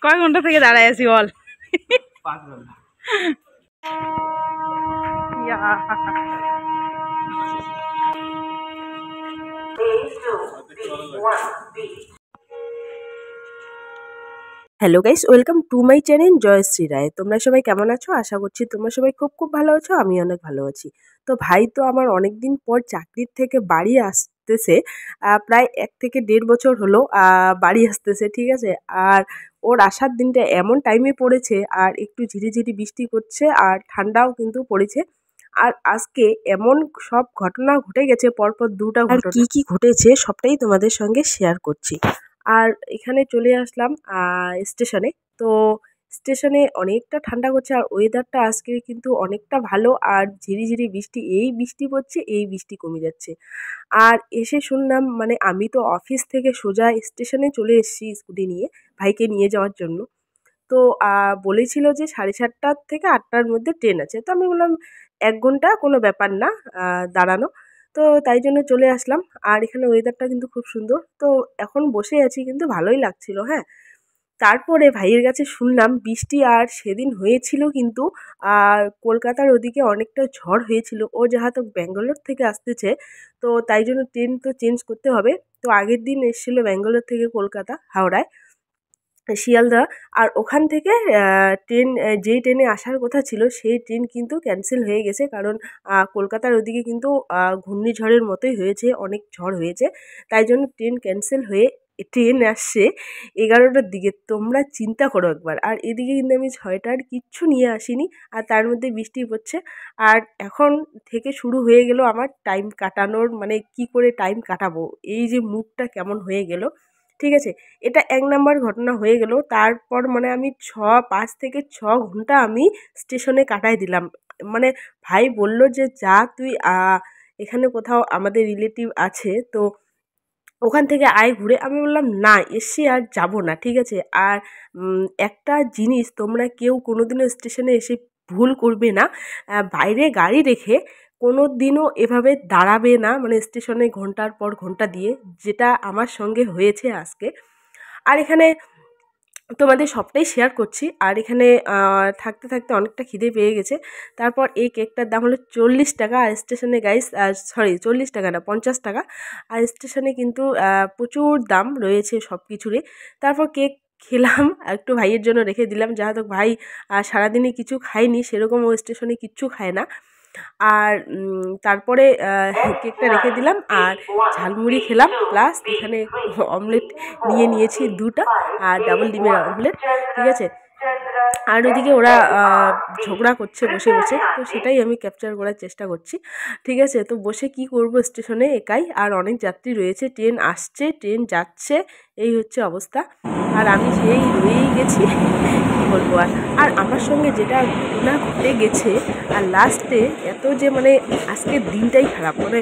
কয় ঘন্টা থেকে দাঁড়ায় আছি বল। 5 ঘন্টা। Hello guys, welcome to my channel Jayashree Roy. তোমরা সবাই কেমন আছো? আশা করছি তোমরা সবাই খুব খুব ভালো আছো। আমি অনেক ভালো আছি। তো ভাই তো আমার অনেক দিন পর চাকরির থেকে বাড়ি আসতেছে, প্রায় 1 থেকে 1.5 বছর হলো বাড়ি আসতেছে, ঠিক আছে। আর ওর আসার দিনটা এমন টাইমে পড়েছে, আর একটু ঝিরিঝিরি বৃষ্টি করছে, আর ঠান্ডাও কিন্তু পড়েছে। আর আজকে এমন সব ঘটনা ঘটে গেছে, পরপর দুটা ঘটনা। আর কি ঘটেছে সবটাই তোমাদের সঙ্গে শেয়ার করছি। আর এখানে চলে আসলাম স্টেশনে। তো স্টেশনে অনেকটা ঠান্ডা করছে, আর ওয়েদারটা আজকে কিন্তু অনেকটা ভালো, আর ঝিরিঝিরি বৃষ্টি, এই বৃষ্টি পড়ছে, এই বৃষ্টি কমে যাচ্ছে। আর এসে শুনলাম, মানে আমি তো অফিস থেকে সোজা স্টেশনে চলে এসেছি স্কুটি নিয়ে ভাইকে নিয়ে যাওয়ার জন্য। তো বলেছিল যে 7:30 থেকে 8টার মধ্যে ট্রেন আছে। তো আমি বললাম 1 ঘন্টা কোনো ব্যাপার না দাঁড়ানো। তো তাই জন্য চলে আসলাম। আর এখানে ওয়েদারটা কিন্তু খুব সুন্দর। তো এখন বসে আছি, কিন্তু ভালোই লাগছিল, হ্যাঁ। তারপরে ভাইয়ের কাছে শুনলাম বৃষ্টি আর সেদিন হয়েছিল কিন্তু কলকাতার ওদিকে অনেকটা ঝড় হয়েছিল। ও যেহেতু ব্যাঙ্গালোর থেকে আসতেছে, তো তাই জন্য ট্রেন তো চেঞ্জ করতে হবে। তো আগের দিন এসেছিল ব্যাঙ্গালোর থেকে কলকাতা, হাওড়ায়, শিয়ালদা। আর ওখান থেকে ট্রেন, যেই ট্রেনে আসার কথা ছিল সেই ট্রেন কিন্তু ক্যান্সেল হয়ে গেছে, কারণ কলকাতার ওদিকে কিন্তু ঘূর্ণিঝড়ের মতোই হয়েছে, অনেক ঝড় হয়েছে। তাই জন্য ট্রেন ক্যান্সেল হয়ে ট্রেন আসছে 11টার দিকে। তোমরা চিন্তা করো একবার। আর এদিকে কিন্তু আমি 6টার কিচ্ছু নিয়ে আসিনি, আর তার মধ্যে বৃষ্টি পড়ছে। আর এখন থেকে শুরু হয়ে গেল আমার টাইম কাটানোর, মানে কি করে টাইম কাটাবো, এই যে মুডটা কেমন হয়ে গেল, ঠিক আছে। এটা 1 নাম্বার ঘটনা হয়ে গেল। তারপর মানে আমি 5 থেকে 6 ঘন্টা আমি স্টেশনে কাটাই দিলাম। মানে ভাই বলল যে যা তুই এখানে কোথাও আমাদের রিলেটিভ আছে, তো ওখান থেকে আয় ঘুরে। আমি বললাম না, এসে আর যাব না, ঠিক আছে। আর একটা জিনিস তোমরা কেউ কোনোদিনও স্টেশনে এসে ভুল করবে না, বাইরে গাড়ি রেখে কোনো দিনও এভাবে দাঁড়াবে না, মানে স্টেশনে ঘন্টার পর ঘন্টা দিয়ে, যেটা আমার সঙ্গে হয়েছে আজকে। আর এখানে তোমাদের সবটাই শেয়ার করছি। আর এখানে থাকতে থাকতে অনেকটা খিদে পেয়ে গেছে। তারপর এই কেকটার দাম হলো 40 টাকা। আর স্টেশনে গাইস, সরি 40 টাকা না, 50 টাকা। আর স্টেশনে কিন্তু প্রচুর দাম রয়েছে সব কিছুরই। তারপর কেক খেলাম, একটু ভাইয়ের জন্য রেখে দিলাম, যেহেতু ভাই সারাদিনে কিছু খায়নি, সেরকম ও স্টেশনে কিচ্ছু খায় না। আর তারপরে কেকটা রেখে দিলাম, আর ঝালমুড়ি খেলাম, প্লাস এখানে অমলেট নিয়ে নিয়েছি 2টা, আর ডাবল ডিমের অমলেট, ঠিক আছে। আর ওদিকে ওরা ঝগড়া করছে বসে বসে, তো সেটাই আমি ক্যাপচার করার চেষ্টা করছি, ঠিক আছে। তো বসে কি করব স্টেশনে একাই, আর অনেক যাত্রী রয়েছে, ট্রেন আসছে ট্রেন যাচ্ছে, এই হচ্ছে অবস্থা। আর আমি সেই রয়েই গেছি, কী বলবো। আর আমার সঙ্গে যেটা ঘটনা ঘটে গেছে, আর লাস্টে এত যে মানে আজকের দিনটাই খারাপ, মানে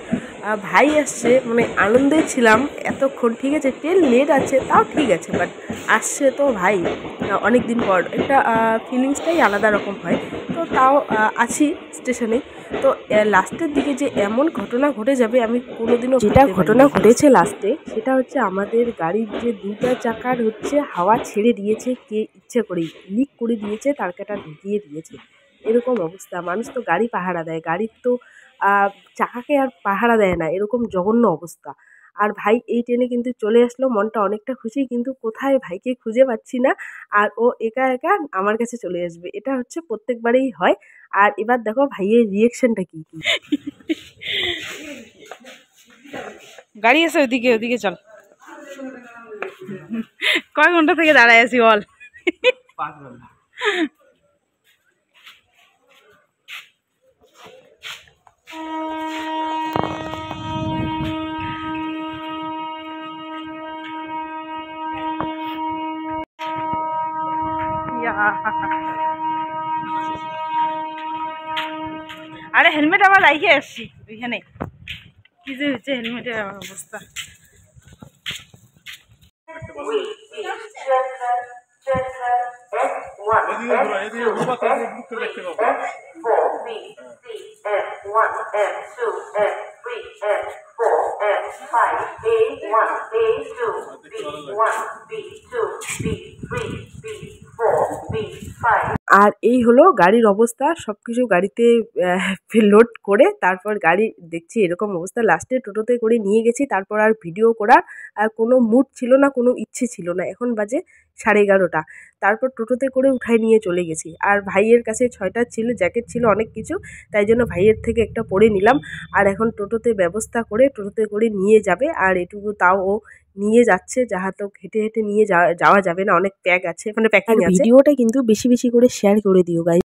ভাই আসছে, মানে আনন্দে ছিলাম এতক্ষণ, ঠিক আছে। ট্রেন লেট আছে তাও ঠিক আছে, বাট আসছে তো ভাই অনেক দিন পর, একটা ফিলিংসটাই আলাদা রকম হয়। তো তাও আছি স্টেশনে। তো লাস্টের দিকে যে এমন ঘটনা ঘটে যাবে আমি কোনোদিনও, যেটা ঘটনা ঘটেছে লাস্টে, সেটা হচ্ছে আমাদের গাড়ির যে 2টা চাকার হচ্ছে হাওয়া ছেড়ে দিয়েছে, কে ইচ্ছে করেই লিক করে দিয়েছে, তার কাটা ঢুকিয়ে দিয়েছে, এরকম অবস্থা। মানুষ তো গাড়ি পাহারা দেয়, গাড়ির তো চাকাকে আর পাহারা দেয় না, এরকম জঘন্য অবস্থা। আর ভাই এই ট্রেনে কিন্তু চলে আসলো, মনটা অনেকটা খুশি, কিন্তু কোথায় ভাইকে খুঁজে পাচ্ছি না। আর ও একা একা আমার কাছে চলে আসবে, এটা হচ্ছে প্রত্যেকবারেই হয়। আর এবার দেখো ভাইয়ের রিয়েকশনটা কি। গাড়ি আছে ওদিকে, ওদিকে চল। কয় ঘন্টা থেকে দাঁড়ায় আছি বল। 5 ঘন্টা। আরে হেলমেট আবার রাইখে আসছি ওইখানে, কি যে হচ্ছে হেলমেটের অবস্থা। A1, A2, B1, B2, B3, B4. আর এই হলো গাড়ির অবস্থা, সবকিছু গাড়িতে লোড করে তারপর গাড়ি দেখছি এরকম অবস্থা। লাস্টে টোটোতে করে নিয়ে গেছি, তারপর আর ভিডিও করার আর কোনো মুড ছিল না, কোনো ইচ্ছে ছিল না। এখন বাজে 11:30। তারপর টোটোতে করে উঠায় নিয়ে চলে গেছি। আর ভাইয়ের কাছে 6টা ছিল, জ্যাকেট ছিল অনেক কিছু, তাই জন্য ভাইয়ের থেকে একটা পরে নিলাম। আর এখন টোটোতে ব্যবস্থা করে টোটোতে করে নিয়ে যাবে। আর এটুকু তাও ও নিয়ে যাচ্ছে, যাহাতো হেঁটে হেঁটে নিয়ে যাওয়া যাবে না, অনেক প্যাক আছে, মানে প্যাকিং আছে। ভিডিওটা কিন্তু বেশি বেশি করে শেয়ার করে দিও গাইস।